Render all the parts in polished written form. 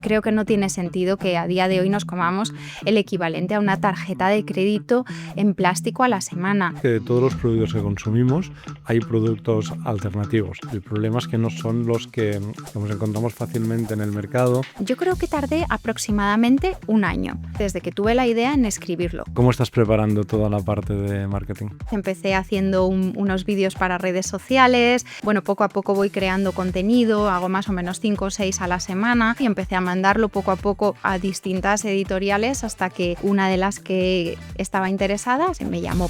Creo que no tiene sentido que a día de hoy nos comamos el equivalente a una tarjeta de crédito en plástico a la semana. Que de todos los productos que consumimos hay productos alternativos. El problema es que no son los que nos encontramos fácilmente en el mercado. Yo creo que tardé aproximadamente un año desde que tuve la idea en escribirlo. ¿Cómo estás preparando toda la parte de marketing? Empecé haciendo unos vídeos para redes sociales. Bueno, poco a poco voy creando contenido, hago más o menos 5 o 6 a la semana y empecé a mandarlo poco a poco a distintas editoriales hasta que una de las que estaba interesada se me llamó.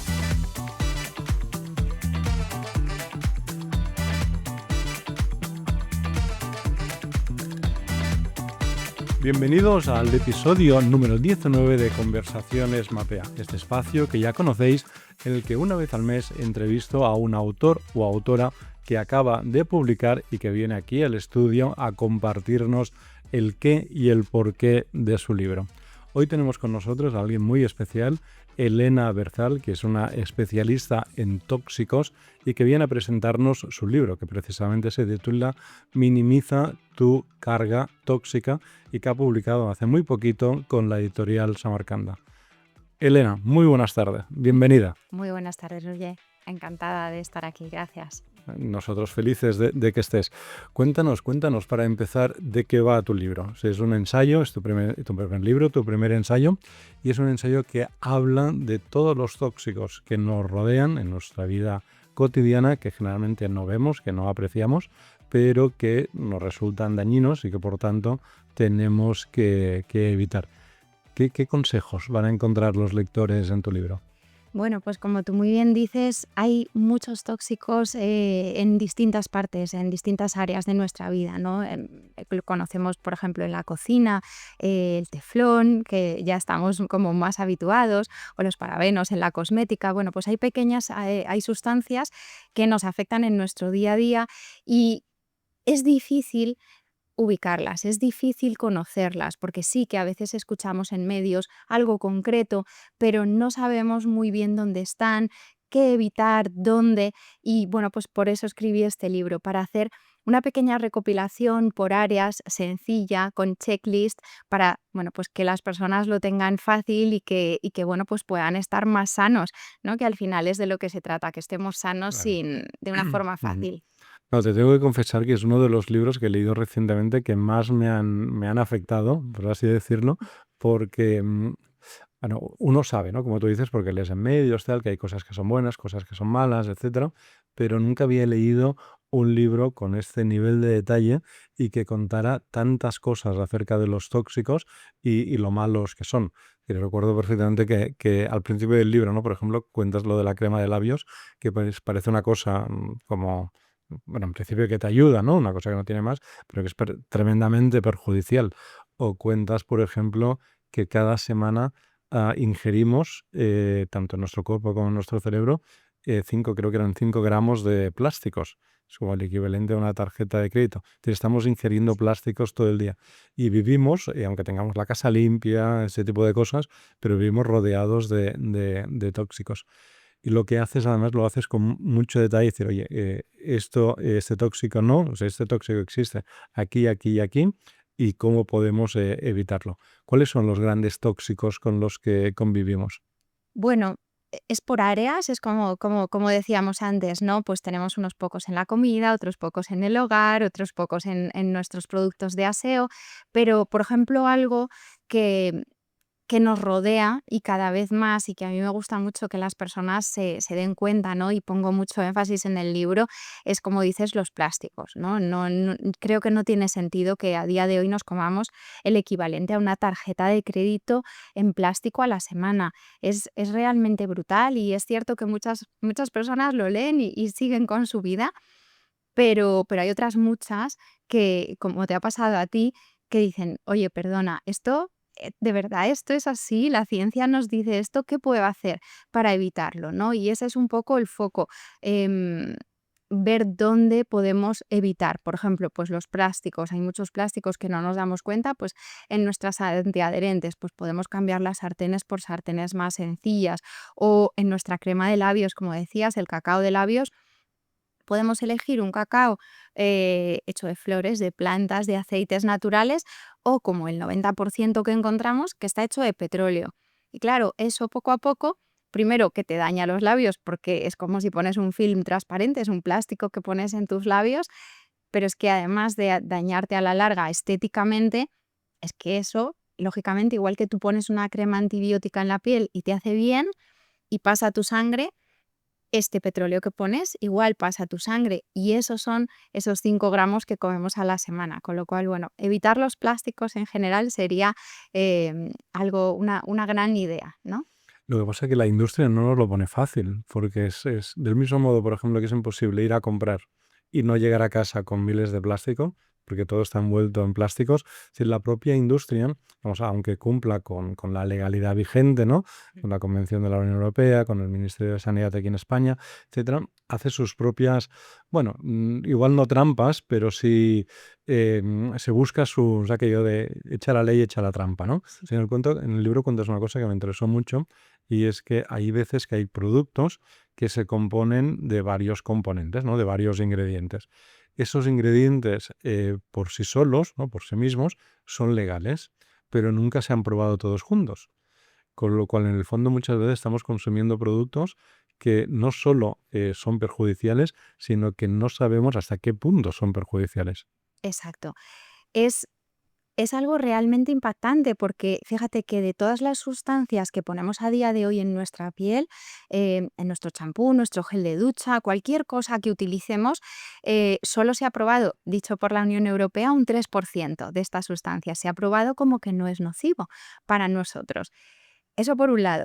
Bienvenidos al episodio número 19 de Conversaciones Mapea, este espacio que ya conocéis en el que una vez al mes entrevisto a un autor o autora que acaba de publicar y que viene aquí al estudio a compartirnos el qué y el porqué de su libro. Hoy tenemos con nosotros a alguien muy especial, Elena Berzal, que es una especialista en tóxicos y que viene a presentarnos su libro, que precisamente se titula Minimiza tu carga tóxica y que ha publicado hace muy poquito con la editorial Samarcanda. Elena, muy buenas tardes, bienvenida. Muy buenas tardes, Roger. Encantada de estar aquí, gracias. Nosotros felices de que estés. Cuéntanos para empezar de qué va tu libro. O sea, es un ensayo, es tu primer libro, tu primer ensayo, y es un ensayo que habla de todos los tóxicos que nos rodean en nuestra vida cotidiana, que generalmente no vemos, que no apreciamos, pero que nos resultan dañinos y que por tanto tenemos que evitar. ¿Qué consejos van a encontrar los lectores en tu libro? Bueno, pues como tú muy bien dices, hay muchos tóxicos en distintas partes, en distintas áreas de nuestra vida, ¿no? Lo conocemos, por ejemplo, en la cocina, el teflón, que ya estamos como más habituados, o los parabenos en la cosmética. Bueno, pues hay sustancias que nos afectan en nuestro día a día y es difícil ubicarlas, es difícil conocerlas, porque sí que a veces escuchamos en medios algo concreto, pero no sabemos muy bien dónde están, qué evitar, dónde. Y bueno, pues por eso escribí este libro, para hacer una pequeña recopilación por áreas sencilla, con checklist, para bueno, pues que las personas lo tengan fácil y que bueno, pues puedan estar más sanos, ¿no? Que al final es de lo que se trata, que estemos sanos Claro. de una forma Ujú. fácil. No, te tengo que confesar que es uno de los libros que he leído recientemente que más me han afectado, por así decirlo, porque, bueno, uno sabe, ¿no? Como tú dices, porque lees en medios, tal, que hay cosas que son buenas, cosas que son malas, etcétera, pero nunca había leído un libro con este nivel de detalle y que contara tantas cosas acerca de los tóxicos y lo malos que son. Y recuerdo perfectamente que al principio del libro, ¿no? Por ejemplo, cuentas lo de la crema de labios, que pues parece una cosa como bueno, en principio que te ayuda, ¿no? Una cosa que no tiene más, pero que es tremendamente perjudicial. O cuentas, por ejemplo, que cada semana ingerimos, tanto en nuestro cuerpo como en nuestro cerebro, creo que eran 5 gramos de plásticos. Es como el equivalente a una tarjeta de crédito. Entonces, estamos ingiriendo plásticos todo el día. Y vivimos, aunque tengamos la casa limpia, ese tipo de cosas, pero vivimos rodeados de tóxicos. Y lo que haces, además, lo haces con mucho detalle, decir, oye, este tóxico no, o sea, este tóxico existe aquí, aquí y aquí, y cómo podemos evitarlo. ¿Cuáles son los grandes tóxicos con los que convivimos? Bueno, es por áreas, es como decíamos antes, ¿no? Pues tenemos unos pocos en la comida, otros pocos en el hogar, otros pocos en nuestros productos de aseo, pero, por ejemplo, algo que que nos rodea y cada vez más, y que a mí me gusta mucho que las personas se den cuenta, ¿no? Y pongo mucho énfasis en el libro, es como dices, los plásticos, ¿no? Creo que no tiene sentido que a día de hoy nos comamos el equivalente a una tarjeta de crédito en plástico a la semana. Es realmente brutal y es cierto que muchas personas lo leen y siguen con su vida, pero hay otras muchas que, como te ha pasado a ti, que dicen: "Oye, perdona, esto, ¿de verdad esto es así? La ciencia nos dice esto, ¿qué puedo hacer para evitarlo?", ¿no? Y ese es un poco el foco, em, ver dónde podemos evitar. Por ejemplo, pues los plásticos, hay muchos plásticos que no nos damos cuenta, pues en nuestras antiadherentes, pues podemos cambiar las sartenes por sartenes más sencillas, o en nuestra crema de labios, como decías, el cacao de labios, Podemos elegir un cacao hecho de flores, de plantas, de aceites naturales o como el 90% que encontramos que está hecho de petróleo. Y claro, eso poco a poco, primero que te daña los labios porque es como si pones un film transparente, es un plástico que pones en tus labios, pero es que además de dañarte a la larga estéticamente, es que eso, lógicamente, igual que tú pones una crema antibiótica en la piel y te hace bien y pasa a tu sangre, este petróleo que pones igual pasa a tu sangre y esos son esos 5 gramos que comemos a la semana. Con lo cual, bueno, evitar los plásticos en general sería una gran idea, ¿no? Lo que pasa es que la industria no nos lo pone fácil, porque es del mismo modo, por ejemplo, que es imposible ir a comprar y no llegar a casa con miles de plástico, porque todo está envuelto en plásticos. Si la propia industria, vamos, aunque cumpla con la legalidad vigente, ¿no? Con la Convención de la Unión Europea, con el Ministerio de Sanidad aquí en España, etcétera, hace sus propias, bueno, igual no trampas, pero sí se busca aquello de echa la ley, echa la trampa, ¿no? Si en el libro cuentas una cosa que me interesó mucho, y es que hay veces que hay productos que se componen de varios componentes, ¿no? De varios ingredientes. Esos ingredientes por sí solos, ¿no? Por sí mismos, son legales, pero nunca se han probado todos juntos. Con lo cual, en el fondo, muchas veces estamos consumiendo productos que no solo son perjudiciales, sino que no sabemos hasta qué punto son perjudiciales. Exacto. Es Es algo realmente impactante porque fíjate que de todas las sustancias que ponemos a día de hoy en nuestra piel, en nuestro champú, nuestro gel de ducha, cualquier cosa que utilicemos, solo se ha probado, dicho por la Unión Europea, un 3% de estas sustancias. Se ha probado como que no es nocivo para nosotros. Eso por un lado.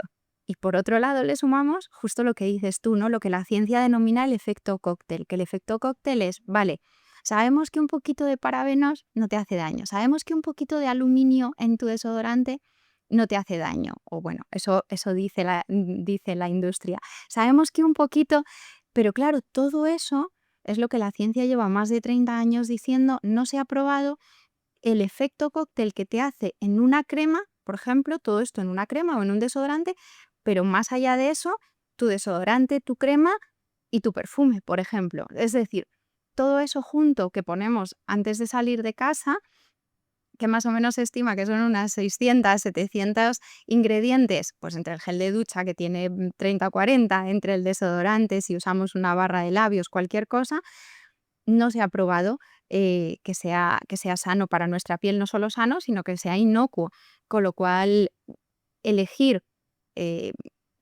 Y por otro lado le sumamos justo lo que dices tú, ¿no? Lo que la ciencia denomina el efecto cóctel, que el efecto cóctel es, vale, sabemos que un poquito de parabenos no te hace daño, sabemos que un poquito de aluminio en tu desodorante no te hace daño, o bueno, eso dice la industria. Sabemos que un poquito, pero claro, todo eso es lo que la ciencia lleva más de 30 años diciendo, no se ha probado el efecto cóctel que te hace en una crema, por ejemplo, todo esto en una crema o en un desodorante, pero más allá de eso, tu desodorante, tu crema y tu perfume, por ejemplo. Es decir, todo eso junto que ponemos antes de salir de casa, que más o menos se estima que son unas 600, 700 ingredientes, pues entre el gel de ducha que tiene 30 o 40, entre el desodorante, si usamos una barra de labios, cualquier cosa, no se ha probado que sea sano para nuestra piel, no solo sano, sino que sea inocuo. Con lo cual, elegir eh,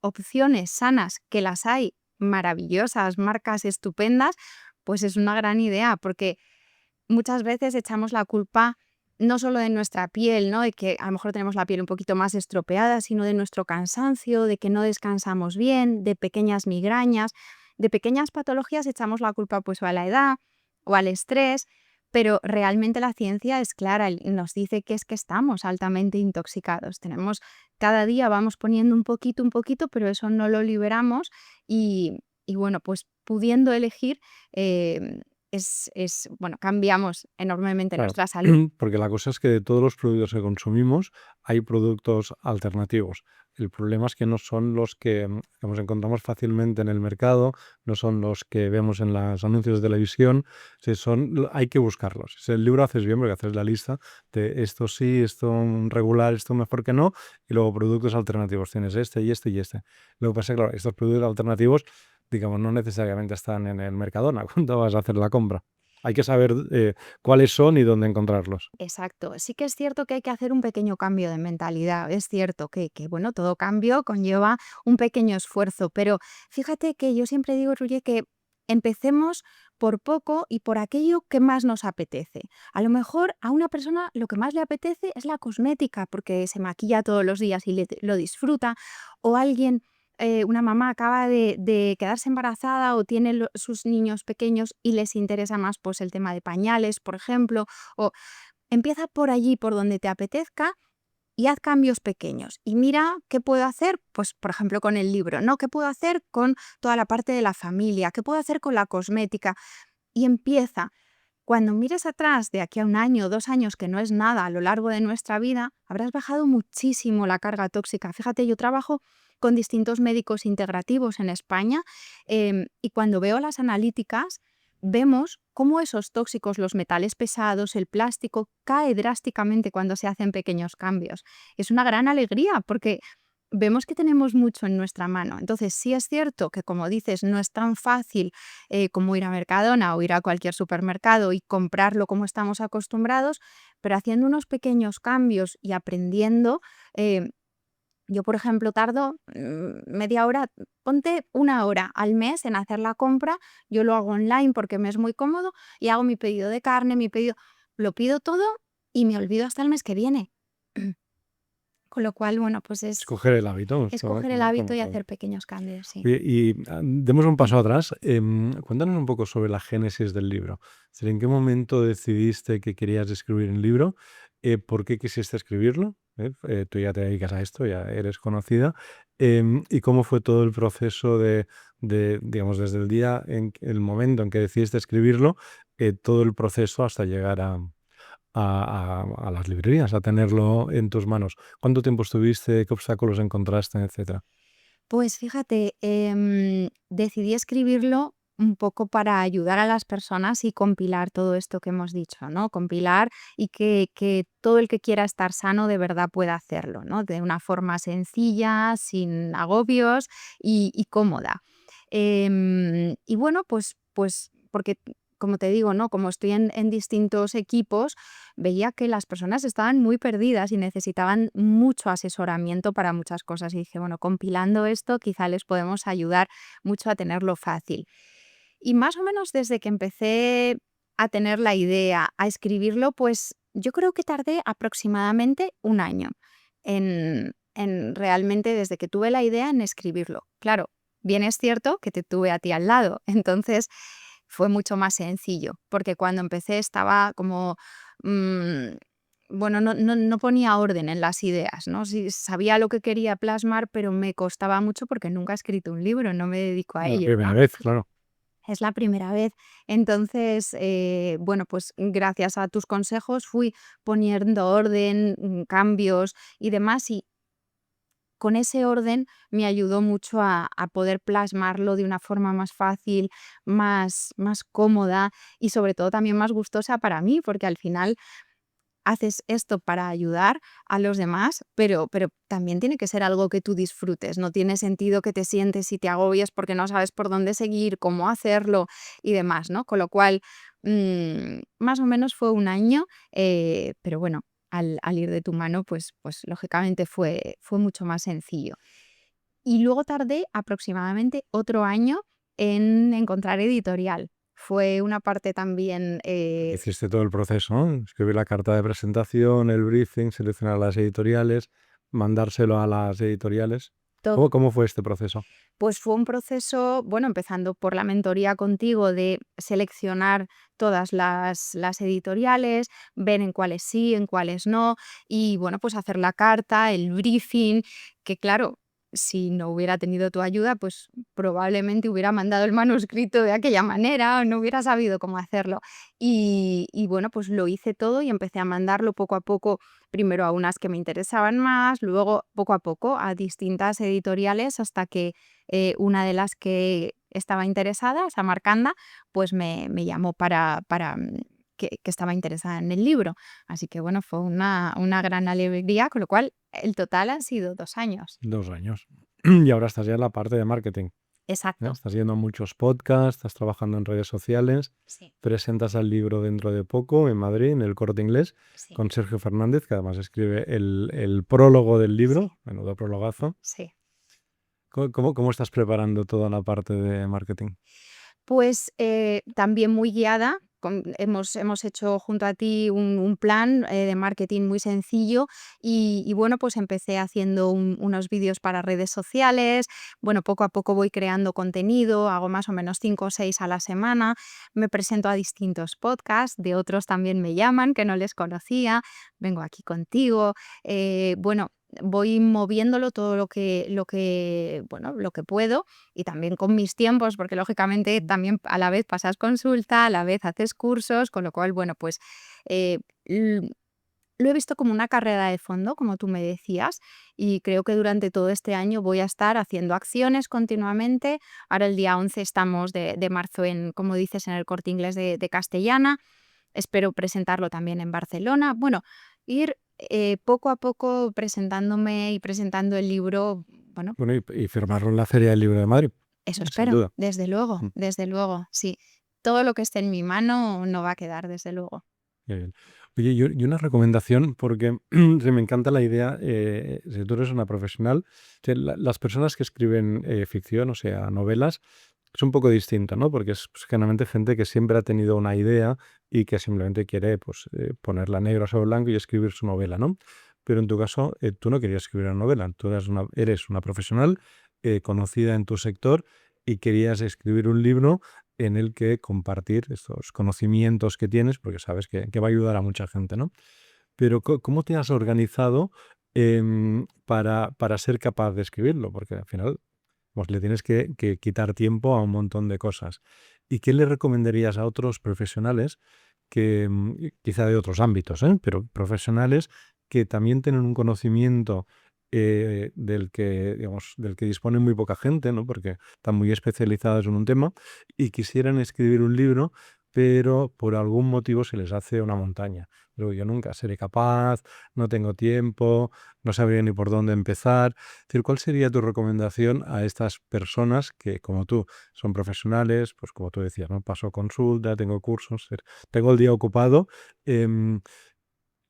opciones sanas, que las hay, maravillosas, marcas estupendas, pues es una gran idea, porque muchas veces echamos la culpa no solo de nuestra piel, ¿no? De que a lo mejor tenemos la piel un poquito más estropeada, sino de nuestro cansancio, de que no descansamos bien, de pequeñas migrañas, de pequeñas patologías echamos la culpa pues o a la edad o al estrés, pero realmente la ciencia es clara y nos dice que es que estamos altamente intoxicados. Cada día vamos poniendo un poquito, pero eso no lo liberamos y bueno, pues pudiendo elegir, eh, bueno, cambiamos enormemente Claro, nuestra salud. porque la cosa es que de todos los productos que consumimos hay productos alternativos. El problema es que no son los que nos encontramos fácilmente en el mercado, no son los que vemos en los anuncios de televisión, hay que buscarlos. Si el libro haces bien porque haces la lista de esto sí, esto regular, esto mejor que no, y luego productos alternativos. Tienes este y este y este. Lo que pasa es que, claro, estos productos alternativos, digamos, no necesariamente están en el Mercadona cuando vas a hacer la compra. Hay que saber cuáles son y dónde encontrarlos. Exacto. Sí que es cierto que hay que hacer un pequeño cambio de mentalidad. Es cierto que bueno, todo cambio conlleva un pequeño esfuerzo, pero fíjate que yo siempre digo, Ruye, que empecemos por poco y por aquello que más nos apetece. A lo mejor a una persona lo que más le apetece es la cosmética, porque se maquilla todos los días y lo disfruta, o alguien una mamá acaba de quedarse embarazada o tiene sus niños pequeños y les interesa más pues, el tema de pañales, por ejemplo, o empieza por allí, por donde te apetezca y haz cambios pequeños. Y mira qué puedo hacer, pues por ejemplo con el libro, ¿no? ¿Qué puedo hacer con toda la parte de la familia? ¿Qué puedo hacer con la cosmética? Y empieza. cuando mires atrás de aquí a 1 año, 2 años, que no es nada a lo largo de nuestra vida, habrás bajado muchísimo la carga tóxica. Fíjate, yo trabajo con distintos médicos integrativos en España, y cuando veo las analíticas, vemos cómo esos tóxicos, los metales pesados, el plástico, cae drásticamente cuando se hacen pequeños cambios. Es una gran alegría porque vemos que tenemos mucho en nuestra mano. Entonces, sí es cierto que, como dices, no es tan fácil como ir a Mercadona o ir a cualquier supermercado y comprarlo como estamos acostumbrados, pero haciendo unos pequeños cambios y aprendiendo, eh, yo, por ejemplo, tardo media hora, ponte 1 hora al mes en hacer la compra. Yo lo hago online porque me es muy cómodo y hago mi pedido de carne, lo pido todo y me olvido hasta el mes que viene. Con lo cual, bueno, pues es Escoger el hábito, escoger el hábito y hacer pequeños cambios, sí. Oye, demos un paso atrás. Cuéntanos un poco sobre la génesis del libro. Es decir, ¿en qué momento decidiste que querías escribir un libro? ¿Por qué quisiste escribirlo? Tú ya te dedicas a esto, ya eres conocida. ¿Y cómo fue todo el proceso digamos, desde el momento en que decidiste escribirlo, todo el proceso hasta llegar a las librerías, a tenerlo en tus manos? ¿Cuánto tiempo estuviste? ¿Qué obstáculos encontraste, etcétera? Pues fíjate, decidí escribirlo un poco para ayudar a las personas y compilar todo esto que hemos dicho, ¿no? Compilar y que todo el que quiera estar sano de verdad pueda hacerlo, ¿no? De una forma sencilla, sin agobios y cómoda. Y bueno, pues porque, como te digo, ¿no? Como estoy en distintos equipos, veía que las personas estaban muy perdidas y necesitaban mucho asesoramiento para muchas cosas. Y dije, bueno, compilando esto quizá les podemos ayudar mucho a tenerlo fácil. Y más o menos desde que empecé a tener la idea, a escribirlo, pues yo creo que tardé aproximadamente 1 año en realmente, desde que tuve la idea, en escribirlo. Claro, bien es cierto que te tuve a ti al lado, entonces fue mucho más sencillo, porque cuando empecé estaba como, mm, bueno, no ponía orden en las ideas, ¿no? Sí, sabía lo que quería plasmar, pero me costaba mucho porque nunca he escrito un libro, no me dedico a La ello, primera ¿no? vez, claro. Es la primera vez. Entonces, bueno, pues gracias a tus consejos fui poniendo orden, cambios y demás, y con ese orden me ayudó mucho a poder plasmarlo de una forma más fácil, más cómoda y sobre todo también más gustosa para mí, porque al final haces esto para ayudar a los demás, pero también tiene que ser algo que tú disfrutes. No tiene sentido que te sientes y te agobies porque no sabes por dónde seguir, cómo hacerlo y demás, ¿no? Con lo cual, más o menos fue 1 año, pero bueno, al ir de tu mano, pues lógicamente fue mucho más sencillo. Y luego tardé aproximadamente otro año en encontrar editorial. Fue una parte también, Hiciste todo el proceso, ¿no? Escribir la carta de presentación, el briefing, seleccionar las editoriales, mandárselo a las editoriales. ¿Cómo fue este proceso? Pues fue un proceso, bueno, empezando por la mentoría contigo de seleccionar todas las editoriales, ver en cuáles sí, en cuáles no, y bueno, pues hacer la carta, el briefing, que claro, si no hubiera tenido tu ayuda, pues probablemente hubiera mandado el manuscrito de aquella manera o no hubiera sabido cómo hacerlo. Y bueno, pues lo hice todo y empecé a mandarlo poco a poco, primero a unas que me interesaban más, luego poco a poco a distintas editoriales hasta que una de las que estaba interesada, Samarcanda, pues me llamó que estaba interesada en el libro. Así que bueno, fue una gran alegría, con lo cual el total han sido 2 años. 2 años. Y ahora estás ya en la parte de marketing, ¿no? Exacto. Estás yendo a muchos podcasts, estás trabajando en redes sociales, Sí, presentas el libro dentro de poco en Madrid, en el Corte Inglés, sí, con Sergio Fernández, que además escribe el prólogo del sí, libro, menudo prologazo. sí. ¿Cómo estás preparando toda la parte de marketing? Pues, también muy guiada, hemos hecho junto a ti un plan, de marketing muy sencillo y bueno, pues empecé haciendo unos vídeos para redes sociales. Bueno, poco a poco voy creando contenido, hago más o menos 5 o 6 a la semana, me presento a distintos podcasts, de otros también me llaman, que no les conocía, vengo aquí contigo. Bueno, voy moviéndolo todo bueno, lo que puedo, y también con mis tiempos, porque lógicamente también a la vez pasas consulta, a la vez haces cursos, con lo cual, bueno, pues eh, l- lo he visto como una carrera de fondo, como tú me decías, y creo que durante todo este año voy a estar haciendo acciones continuamente. Ahora el día 11 estamos de marzo en, como dices, en el Corte Inglés de Castellana. Espero presentarlo también en Barcelona. Bueno, ir poco a poco presentándome y presentando el libro. Bueno, Bueno, y firmarlo en la Feria del Libro de Madrid, eso sin espero, duda. Mm, desde luego, sí. Todo lo que esté en mi mano no va a quedar, desde luego. qué bien. Oye, y una recomendación, porque sí, me encanta la idea, si tú eres una profesional, las personas que escriben ficción, o sea, novelas, es un poco distinto, ¿no? Porque es pues, generalmente gente que siempre ha tenido una idea y que simplemente quiere pues, ponerla negro sobre blanco y escribir su novela, ¿no? Pero en tu caso, tú no querías escribir una novela, tú eres una profesional conocida en tu sector y querías escribir un libro en el que compartir estos conocimientos que tienes, porque sabes que va a ayudar a mucha gente, ¿no? Pero ¿cómo te has organizado para ser capaz de escribirlo? Porque al final pues le tienes que quitar tiempo a un montón de cosas. ¿Y qué le recomendarías a otros profesionales que, quizá de otros ámbitos, pero profesionales que también tienen un conocimiento del que dispone muy poca gente, ¿no? Porque están muy especializados en un tema y quisieran escribir un libro, pero por algún motivo se les hace una montaña? Pero yo nunca seré capaz, no tengo tiempo, no sabría ni por dónde empezar. Es decir, ¿cuál sería tu recomendación a estas personas que, como tú, son profesionales? Pues como tú decías, ¿no? Paso consulta, tengo cursos, tengo el día ocupado. em,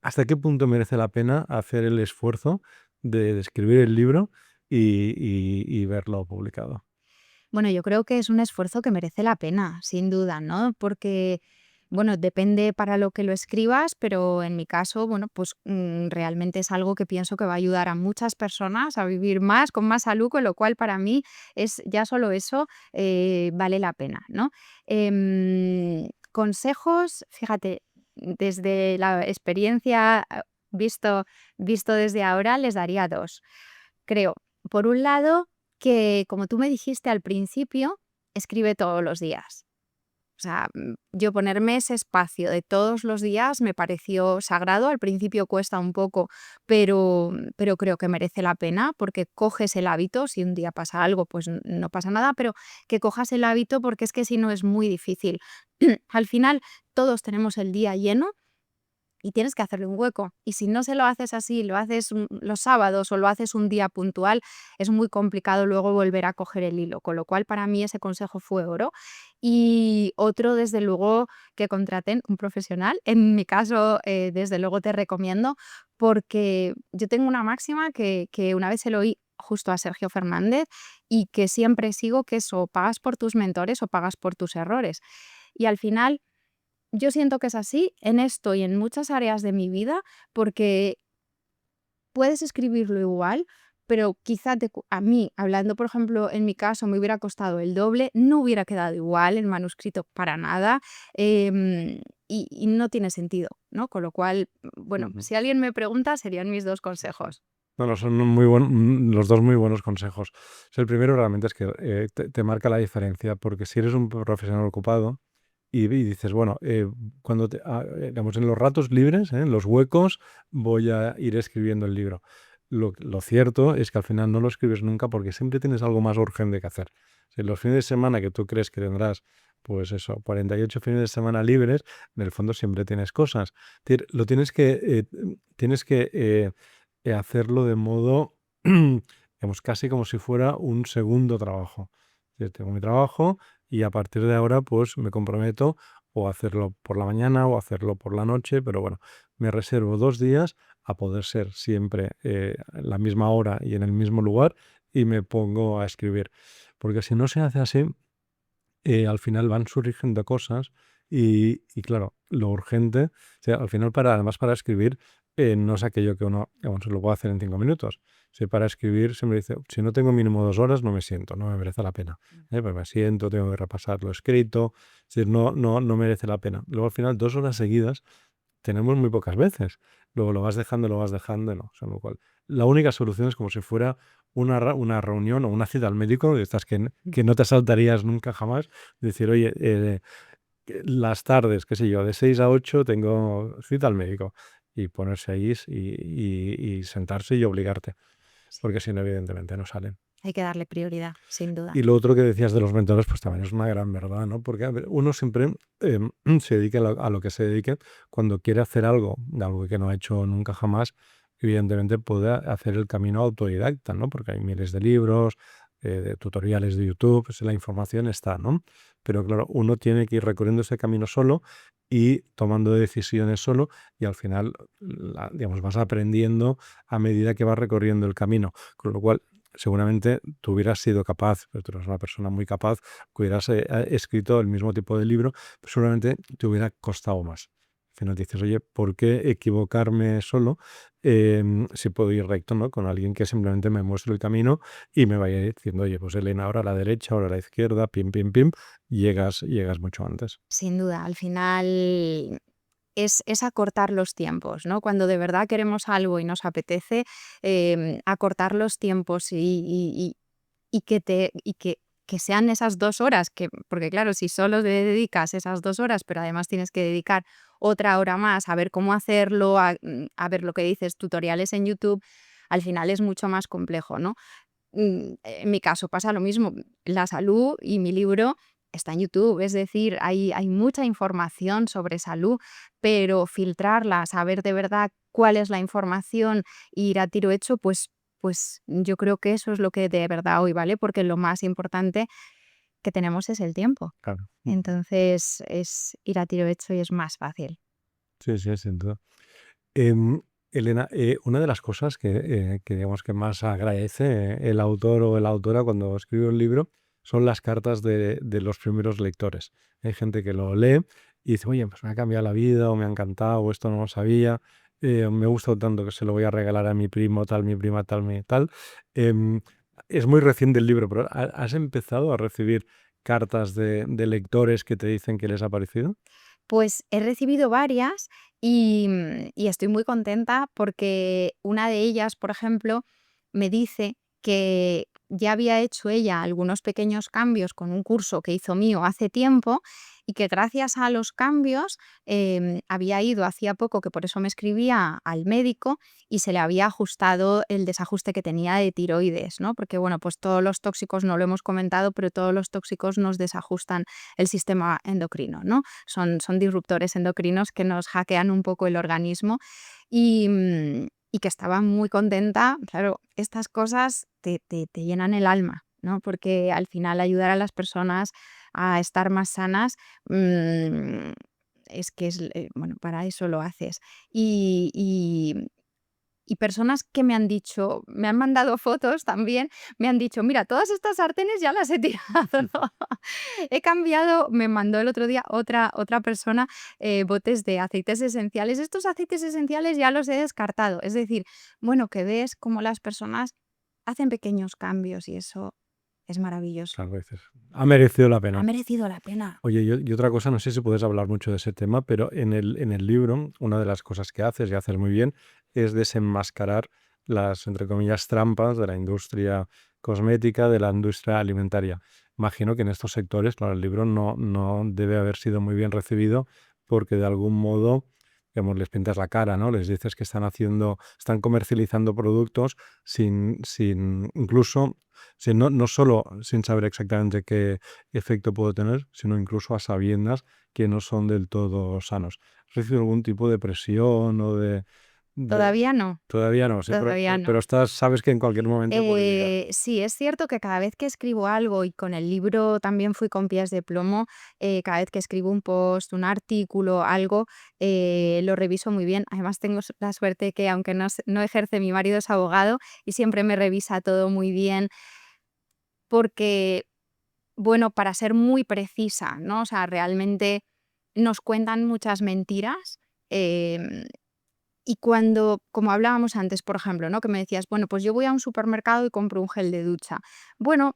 ¿Hasta qué punto merece la pena hacer el esfuerzo de escribir el libro y verlo publicado? Bueno, yo creo que es un esfuerzo que merece la pena, sin duda, ¿no? Porque, bueno, depende para lo que lo escribas, pero en mi caso, bueno, pues realmente es algo que pienso que va a ayudar a muchas personas a vivir más, con más salud, con lo cual para mí es ya solo eso vale la pena, ¿no? Consejos, fíjate, desde la experiencia visto, visto desde ahora, les daría dos. Creo, por un lado, que, como tú me dijiste al principio, escribe todos los días. O sea, yo ponerme ese espacio de todos los días me pareció sagrado. Al principio cuesta un poco, pero creo que merece la pena porque coges el hábito. Si un día pasa algo, pues no pasa nada, pero que cojas el hábito porque es que si no es muy difícil. Al final, todos tenemos el día lleno y tienes que hacerle un hueco. Y si no se lo haces así, lo haces los sábados o lo haces un día puntual, es muy complicado luego volver a coger el hilo. Con lo cual, para mí ese consejo fue oro. Y otro, desde luego, que contraten un profesional. En mi caso, desde luego te recomiendo, porque yo tengo una máxima que una vez se lo oí justo a Sergio Fernández y que siempre sigo, que es o pagas por tus mentores o pagas por tus errores. Y al final yo siento que es así en esto y en muchas áreas de mi vida, porque puedes escribirlo igual, pero quizá a mí, hablando, por ejemplo, en mi caso, me hubiera costado el doble, no hubiera quedado igual el manuscrito para nada, y no tiene sentido, ¿no? Con lo cual, bueno, Ujú. si alguien me pregunta, serían mis 2 consejos. No, no, son los dos muy buenos consejos. O sea, el primero realmente es que te marca la diferencia, porque si eres un profesional ocupado, y dices, bueno, digamos, en los ratos libres, en los huecos, voy a ir escribiendo el libro. Lo cierto es que al final no lo escribes nunca porque siempre tienes algo más urgente que hacer. Si los fines de semana que tú crees que tendrás, pues eso, 48 fines de semana libres, en el fondo siempre tienes cosas. Lo tienes que hacerlo de modo, digamos, casi como si fuera un segundo trabajo. Yo tengo mi trabajo y a partir de ahora pues me comprometo o a hacerlo por la mañana o a hacerlo por la noche, pero bueno, me reservo 2 días a poder ser siempre en la misma hora y en el mismo lugar y me pongo a escribir. Porque si no se hace así, al final van surgiendo cosas y claro, lo urgente, o sea, al final además para escribir no es aquello que uno, digamos, lo puede hacer en 5 minutos. Si para escribir siempre dice, si no tengo mínimo 2 horas, no me siento, no me merece la pena. Pues me siento, tengo que repasar lo escrito, es decir, no merece la pena. Luego al final 2 horas seguidas tenemos muy pocas veces. luego lo vas dejando, y no. O sea, lo cual, la única solución es como si fuera una reunión o una cita al médico, de estas que no te saltarías nunca jamás, decir, oye, las tardes, qué sé yo, de 6 a 8 tengo cita al médico, y ponerse ahí y sentarse y obligarte, Sí, porque si no, evidentemente no salen. hay que darle prioridad, sin Y duda. lo otro que decías de los mentores, pues también es una gran verdad, ¿no? Porque a ver, uno siempre se dedica a lo que se dedique, cuando quiere hacer algo, de algo que no ha hecho nunca jamás, evidentemente puede hacer el camino autodidacta, ¿no? Porque hay miles de libros, de tutoriales de YouTube, pues la información está, ¿no? Pero claro, uno tiene que ir recorriendo ese camino solo y tomando decisiones solo, y al final, digamos, vas aprendiendo a medida que vas recorriendo el camino. Con lo cual, seguramente tú hubieras sido capaz, pero tú eres una persona muy capaz, que hubieras escrito el mismo tipo de libro, pero seguramente te hubiera costado más. Al final dices, oye, ¿por qué equivocarme solo si puedo ir recto, ¿no? Con alguien que simplemente me muestre el camino y me vaya diciendo, oye, pues Elena, ahora a la derecha, ahora a la izquierda, pim, pim, pim, llegas mucho antes. Sin duda, al final es acortar los tiempos, ¿no? Cuando de verdad queremos algo y nos apetece, acortar los tiempos y que sean esas 2 horas, porque claro, si solo le dedicas esas 2 horas, pero además tienes que dedicar otra hora más a ver cómo hacerlo, a ver lo que dices, tutoriales en YouTube, al final es mucho más complejo, ¿no? En mi caso pasa lo mismo. La salud y mi libro está en YouTube, es decir, hay mucha información sobre salud, pero filtrarla, saber de verdad cuál es la información e ir a tiro hecho, pues yo creo que eso es lo que de verdad hoy vale, porque lo más importante que tenemos es el tiempo. Claro. Entonces es ir a tiro hecho y es más fácil. Sí, sí, sin duda. Em, Elena, una de las cosas que digamos que más agradece el autor o la autora cuando escribe un libro son las cartas de los primeros lectores. Hay gente que lo lee y dice, oye, pues me ha cambiado la vida, o me ha encantado, o esto no lo sabía, me ha gustado tanto que se lo voy a regalar a mi primo, tal, mi prima, tal, mi tal. Em, es muy reciente el libro, pero ¿has empezado a recibir cartas de lectores que te dicen que les ha parecido? Pues he recibido varias y estoy muy contenta porque una de ellas, por ejemplo, me dice que ya había hecho ella algunos pequeños cambios con un curso que hizo mío hace tiempo y que gracias a los cambios había ido hacía poco, que por eso me escribía al médico y se le había ajustado el desajuste que tenía de tiroides, ¿no? Porque bueno, pues todos los tóxicos, no lo hemos comentado, pero todos los tóxicos nos desajustan el sistema endocrino, ¿no? Son disruptores endocrinos que nos hackean un poco el organismo y que estaba muy contenta. Claro, estas cosas te llenan el alma, ¿no? Porque al final ayudar a las personas a estar más sanas, es que bueno, para eso lo haces. Y personas que me han dicho, me han mandado fotos también, me han dicho: "Mira, todas estas sartenes ya las he tirado". He cambiado, me mandó el otro día otra persona, botes de aceites esenciales. Estos aceites esenciales ya los he descartado. Es decir, bueno, que ves cómo las personas hacen pequeños cambios y eso es maravilloso. Claro, dices, ha merecido la Ha pena. merecido la pena. Oye, y otra cosa, no sé si puedes hablar mucho de ese tema, pero en el libro, una de las cosas que haces, y haces muy bien, es desenmascarar las, entre comillas, trampas de la industria cosmética, de la industria alimentaria. Imagino que en estos sectores, claro, el libro no debe haber sido muy bien recibido porque de algún modo, digamos, les pintas la cara, ¿no? Les dices que están comercializando productos incluso, no solo sin saber exactamente qué efecto puede tener, sino incluso a sabiendas que no son del todo sanos. ¿Has recibido algún tipo de presión o de... Todavía no, Todavía no, sí, pero, todavía no. sabes que en cualquier momento puede llegar. Sí, es cierto que cada vez que escribo algo, y con el libro también fui con pies de plomo, cada vez que escribo un post, un artículo, algo, lo reviso muy bien. Además, tengo la suerte que, aunque no ejerce, mi marido es abogado y siempre me revisa todo muy bien, porque, bueno, para ser muy precisa, ¿no? O sea, realmente nos cuentan muchas mentiras. em, y cuando, como hablábamos antes, por ejemplo, ¿no? Que me decías, bueno, pues yo voy a un supermercado y compro un gel de ducha. Bueno,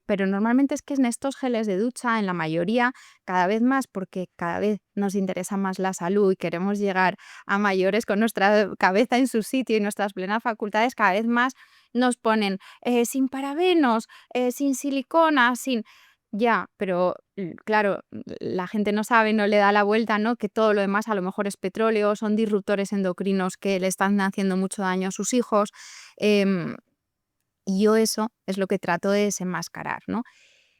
pero normalmente es que en estos geles de ducha, en la mayoría, cada vez más, porque cada vez nos interesa más la salud y queremos llegar a mayores con nuestra cabeza en su sitio y nuestras plenas facultades, cada vez más nos ponen sin parabenos, sin silicona, sin... Ya, pero claro, la gente no sabe, no le da la vuelta, ¿no? Que todo lo demás a lo mejor es petróleo, son disruptores endocrinos que le están haciendo mucho daño a sus hijos. em, y yo eso es lo que trato de desenmascarar, ¿no?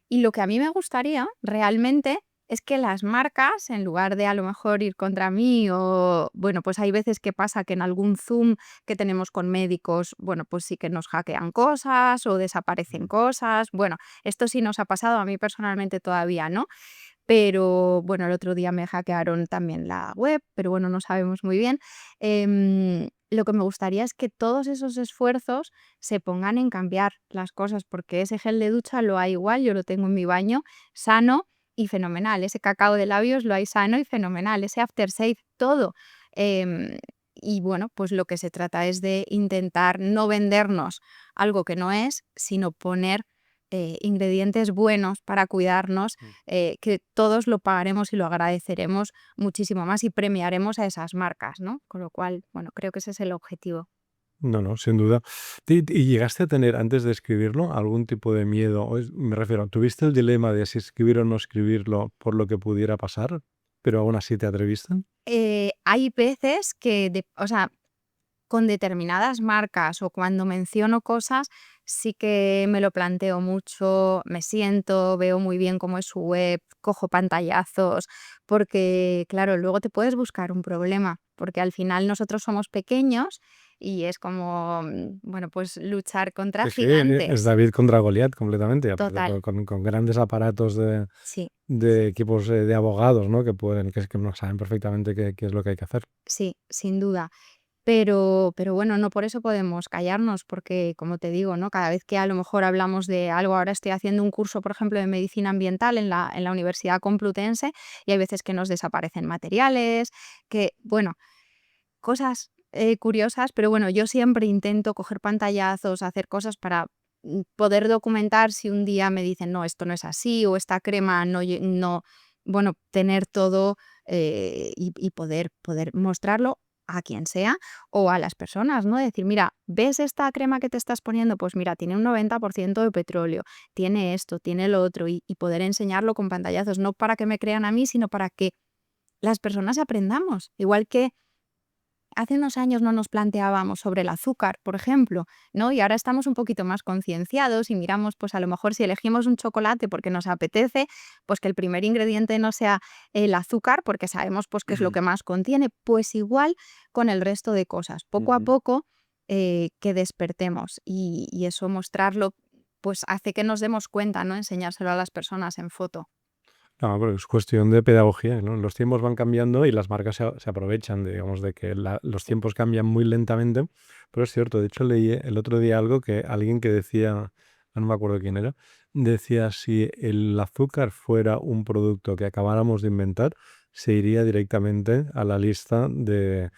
Y lo que a mí me gustaría realmente es que las marcas, en lugar de a lo mejor ir contra mí o, bueno, pues hay veces que pasa que en algún Zoom que tenemos con médicos, bueno, pues sí que nos hackean cosas o desaparecen cosas. Bueno, esto sí nos ha pasado, a mí personalmente todavía no, pero bueno, el otro día me hackearon también la web, pero bueno, no sabemos muy bien. Lo que me gustaría es que todos esos esfuerzos se pongan en cambiar las cosas, porque ese gel de ducha lo hay igual, yo lo tengo en mi baño, sano y fenomenal. Ese cacao de labios lo hay sano y fenomenal. Ese aftershave, todo. Em, y bueno, pues lo que se trata es de intentar no vendernos algo que no es, sino poner ingredientes buenos para cuidarnos, que todos lo pagaremos y lo agradeceremos muchísimo más y premiaremos a esas marcas, ¿no? Con lo cual, bueno, creo que ese es el objetivo. No, no, sin duda. ¿Y llegaste a tener, antes de escribirlo, algún tipo de miedo? Me refiero, ¿tuviste el dilema de si escribir o no escribirlo por lo que pudiera pasar, pero aún así te atreviste? Hay veces que, o sea, con determinadas marcas o cuando menciono cosas, sí que me lo planteo mucho, me siento, veo muy bien cómo es su web, cojo pantallazos, porque claro, luego te puedes buscar un problema, porque al final nosotros somos pequeños y es como, bueno, pues luchar contra Sí, sí, es gigantes. David contra Goliat completamente, y aparte Total, con grandes aparatos sí, de equipos de abogados, ¿no? Que no saben perfectamente qué es lo que hay que hacer. sí, sin duda. Pero bueno, no por eso podemos callarnos, porque como te digo, ¿no? Cada vez que a lo mejor hablamos de algo, ahora estoy haciendo un curso, por ejemplo, de medicina ambiental en la Universidad Complutense y hay veces que nos desaparecen materiales, que, bueno, cosas curiosas, pero bueno, yo siempre intento coger pantallazos, hacer cosas para poder documentar si un día me dicen, no, esto no es así, o esta crema no, no, bueno, tener todo y poder mostrarlo a quien sea o a las personas, ¿no? Decir, mira, ¿ves esta crema que te estás poniendo? Pues mira, tiene un 90% de petróleo, tiene esto, tiene lo otro, y poder enseñarlo con pantallazos, no para que me crean a mí, sino para que las personas aprendamos. Igual que hace unos años no nos planteábamos sobre el azúcar, por ejemplo, ¿no? Y ahora estamos un poquito más concienciados y miramos, pues a lo mejor si elegimos un chocolate porque nos apetece, pues que el primer ingrediente no sea el azúcar, porque sabemos pues qué es lo que más contiene, pues igual con el resto de cosas. Poco a Ujú. poco que despertemos y eso mostrarlo, pues hace que nos demos cuenta, ¿no? Enseñárselo a las personas en foto. No, pero es cuestión de pedagogía, ¿no? Los tiempos van cambiando y las marcas se aprovechan, digamos, de que los tiempos cambian muy lentamente, pero es cierto, de hecho leí el otro día algo que alguien que decía, no me acuerdo quién era, decía si el azúcar fuera un producto que acabáramos de inventar, se iría directamente a la lista de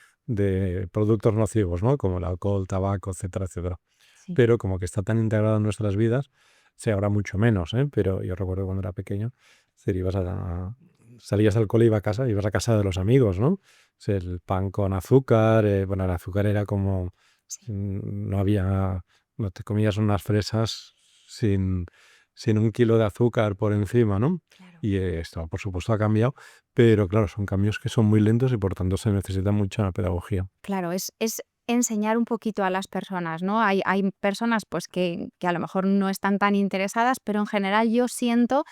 productos nocivos, ¿no? Como el alcohol, tabaco, etcétera, etcétera. Sí. Pero como que está tan integrado en nuestras vidas, se ahora mucho menos, ¿eh? Pero yo recuerdo cuando era pequeño, es decir, salías al cole, ibas a casa, ibas a casa de los amigos, ¿no? O sea, el pan con azúcar, bueno, el azúcar era como, Sí, no había, no te comías unas fresas sin, sin un kilo de azúcar por encima, ¿no? claro. Y esto, por supuesto, ha cambiado, pero claro, son cambios que son muy lentos y por tanto se necesita mucha pedagogía. Claro, es enseñar un poquito a las personas, ¿no? Hay personas pues que a lo mejor no están tan interesadas, pero en general yo siento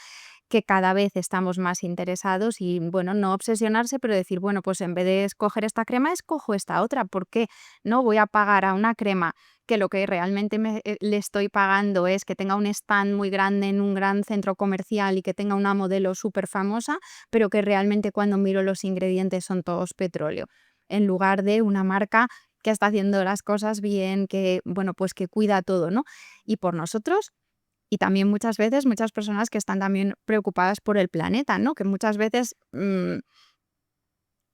que cada vez estamos más interesados y, bueno, no obsesionarse, pero decir, bueno, pues en vez de escoger esta crema, escojo esta otra. ¿Por qué no voy a pagar a una crema que lo que realmente le estoy pagando es que tenga un stand muy grande en un gran centro comercial y que tenga una modelo súper famosa, pero que realmente cuando miro los ingredientes son todos petróleo? En lugar de una marca que está haciendo las cosas bien, que, bueno, pues que cuida todo, ¿no? Y por nosotros y también muchas veces, muchas personas que están también preocupadas por el planeta, ¿no? Que muchas veces,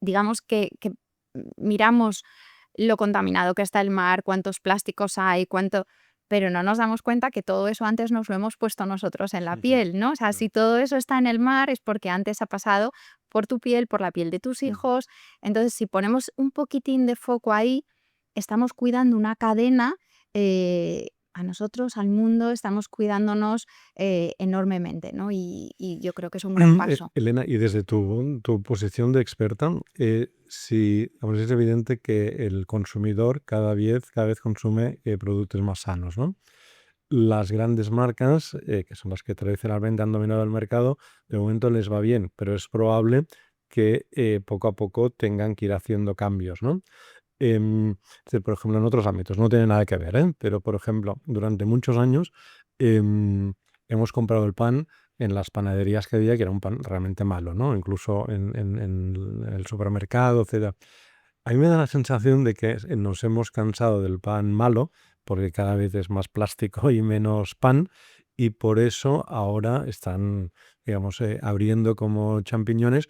digamos que miramos lo contaminado que está el mar, cuántos plásticos hay, cuánto... pero no nos damos cuenta que todo eso antes nos lo hemos puesto nosotros en la Ujú. piel, ¿no? O sea, si todo eso está en el mar es porque antes ha pasado por tu piel, por la piel de tus Mm. hijos. Entonces, si ponemos un poquitín de foco ahí, estamos cuidando una cadena, a nosotros, al mundo, estamos cuidándonos enormemente, ¿no? Y yo creo que es un gran paso. Elena, y desde tu posición de experta, si, vamos, es evidente que el consumidor cada vez consume productos más sanos, ¿no? Las grandes marcas, que son las que tradicionalmente han dominado el mercado, de momento les va bien, pero es probable que poco a poco tengan que ir haciendo cambios, ¿no? Es decir, por ejemplo, en otros ámbitos, no tiene nada que ver, ¿eh? Pero, por ejemplo, durante muchos años hemos comprado el pan en las panaderías que había, que era un pan realmente malo, ¿no? Incluso en el supermercado, etcétera. A mí me da la sensación de que nos hemos cansado del pan malo, porque cada vez es más plástico y menos pan, y por eso ahora están, digamos, abriendo como champiñones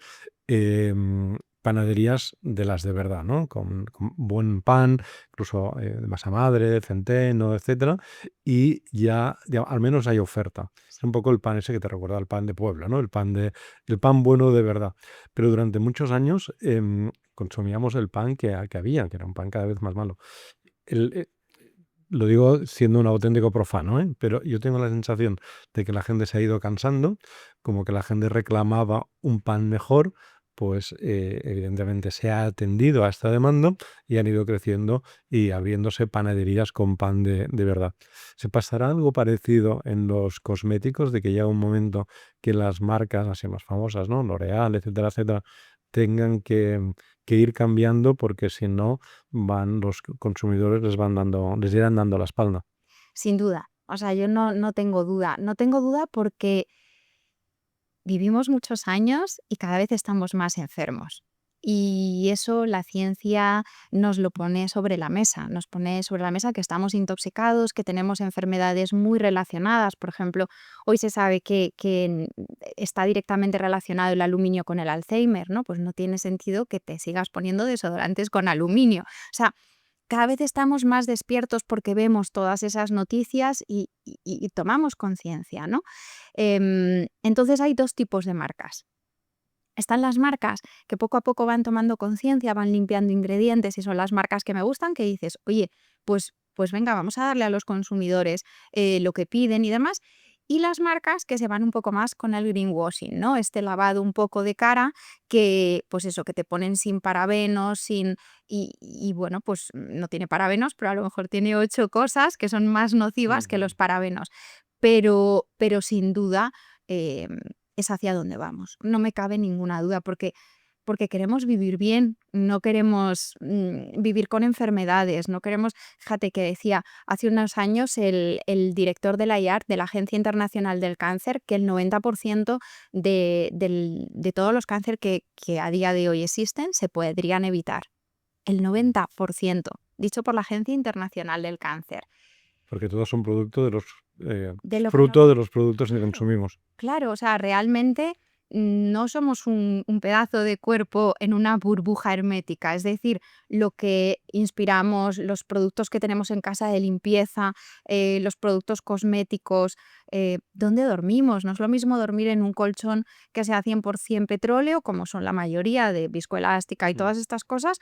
panaderías de las de verdad, ¿no? Con buen pan, incluso de masa madre, de centeno, etcétera, y ya, al menos hay oferta. Es un poco el pan ese que te recuerda al pan de Puebla, ¿no? El pan bueno de verdad. Pero durante muchos años consumíamos el pan que había, que era un pan cada vez más malo. El, lo digo siendo un auténtico profano, ¿eh? Pero yo tengo la sensación de que la gente se ha ido cansando, como que la gente reclamaba un pan mejor, pues evidentemente se ha atendido a esta demanda y han ido creciendo y abriéndose panaderías con pan de verdad. ¿Se pasará algo parecido en los cosméticos, de que llega un momento que las marcas así más famosas, ¿no? L'Oréal, etcétera, etcétera, tengan que ir cambiando, porque si no van los consumidores les irán dando la espalda? Sin duda. O sea, yo no tengo duda. No tengo duda porque vivimos muchos años y cada vez estamos más enfermos. Y eso la ciencia nos lo pone sobre la mesa. Nos pone sobre la mesa que estamos intoxicados, que tenemos enfermedades muy relacionadas. Por ejemplo, hoy se sabe que está directamente relacionado el aluminio con el Alzheimer, ¿no? Pues no tiene sentido que te sigas poniendo desodorantes con aluminio. O sea, cada vez estamos más despiertos porque vemos todas esas noticias y tomamos conciencia, ¿no? Entonces hay dos tipos de marcas. Están las marcas que poco a poco van tomando conciencia, van limpiando ingredientes y son las marcas que me gustan, que dices, oye, pues venga, vamos a darle a los consumidores lo que piden y demás. Y las marcas que se van un poco más con el greenwashing, ¿no? Este lavado un poco de cara que, pues eso, que te ponen sin parabenos, y bueno, pues no tiene parabenos, pero a lo mejor tiene 8 cosas que son más nocivas que los Ujú. parabenos. Pero sin duda, es hacia donde vamos. No me cabe ninguna duda, porque queremos vivir bien, no queremos vivir con enfermedades, no queremos, fíjate que decía hace unos años el director de la IARC, de la Agencia Internacional del Cáncer, que el 90% de todos los cánceres que a día de hoy existen se podrían evitar. El 90%, dicho por la Agencia Internacional del Cáncer. Porque todos son producto de los De lo que fruto nos... de los productos que Claro. consumimos. Claro, o sea, realmente no somos un pedazo de cuerpo en una burbuja hermética. Es decir, lo que inspiramos, los productos que tenemos en casa de limpieza, los productos cosméticos, ¿dónde dormimos? No es lo mismo dormir en un colchón que sea 100% petróleo, como son la mayoría de viscoelástica y Mm, todas estas cosas,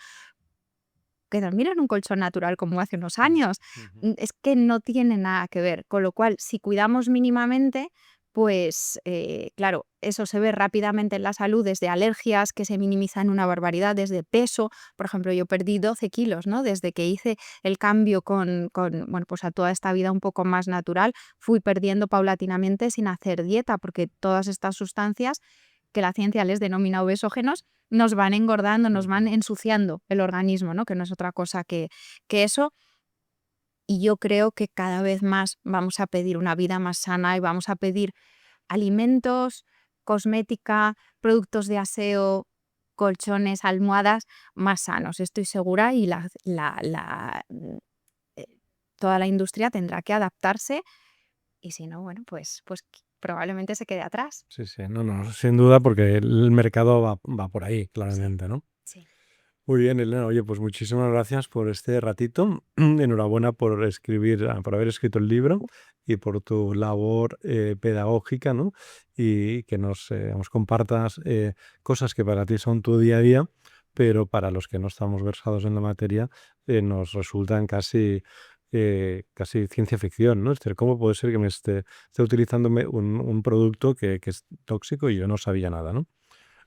que dormir en un colchón natural como hace unos mm, años. ujú. Es que no tiene nada que ver. Con lo cual, si cuidamos mínimamente, pues claro, eso se ve rápidamente en la salud, desde alergias que se minimizan una barbaridad, desde peso. Por ejemplo, yo perdí 12 kilos, ¿no? Desde que hice el cambio bueno, pues a toda esta vida un poco más natural, fui perdiendo paulatinamente sin hacer dieta, porque todas estas sustancias que la ciencia les denomina obesógenos, nos van engordando, nos van Ujú. ensuciando el organismo, ¿no? Que no es otra cosa que eso. Y yo creo que cada vez más vamos a pedir una vida más sana y vamos a pedir alimentos, cosmética, productos de aseo, colchones, almohadas más sanos, estoy segura, y eh, toda la industria tendrá que adaptarse y si no, bueno, pues probablemente se quede atrás. Sí, sí, no, no, sin duda, porque el mercado va por ahí, Sí, claramente, ¿no? sí. Muy bien, Elena. Oye, pues muchísimas gracias por este ratito. Enhorabuena por escribir, por haber escrito el libro y por tu labor pedagógica, ¿no? Y que nos compartas cosas que para ti son tu día a día, pero para los que no estamos versados en la materia nos resultan casi ciencia ficción, ¿no? Es decir, ¿cómo puede ser que esté utilizándome un producto que es tóxico y yo no sabía nada, ¿no?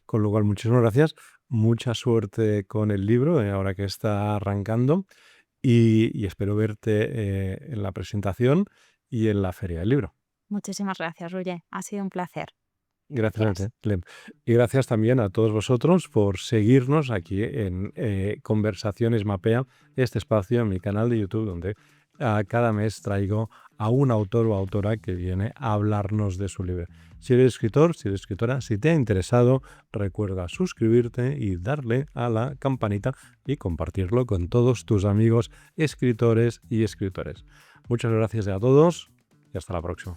Con lo cual, muchísimas gracias. Mucha suerte con el libro, ahora que está arrancando, y espero verte en la presentación y en la feria del libro. Muchísimas gracias, Roger. Ha sido un placer. Gracias a ti, Gracias. Lem. Y gracias también a todos vosotros por seguirnos aquí en Conversaciones Mapea, este espacio en mi canal de YouTube donde cada mes traigo a un autor o autora que viene a hablarnos de su libro. Si eres escritor, si eres escritora, si te ha interesado, recuerda suscribirte y darle a la campanita y compartirlo con todos tus amigos escritores y escritores. Muchas gracias a todos y hasta la próxima.